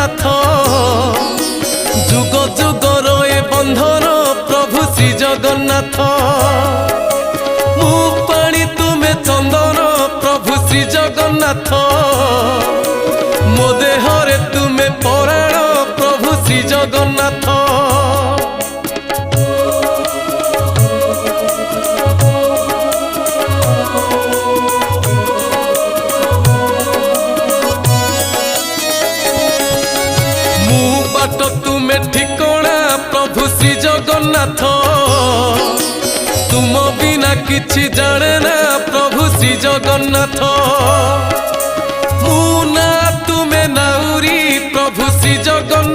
जगन्नाथ जुग जुगर ए बंधन प्रभु श्री जगन्नाथ मु पाणी तुमे चंदन प्रभु श्री जगन्नाथ मो देहरे तुमे पराण प्रभु श्री जगन्नाथ बाट तुमे ठिकणा प्रभु श्री जगन्नाथ तुम बिना किछि जाने ना प्रभु श्री जगन्नाथ मु ना तुमे नाउरी प्रभु श्री जगन्नाथ।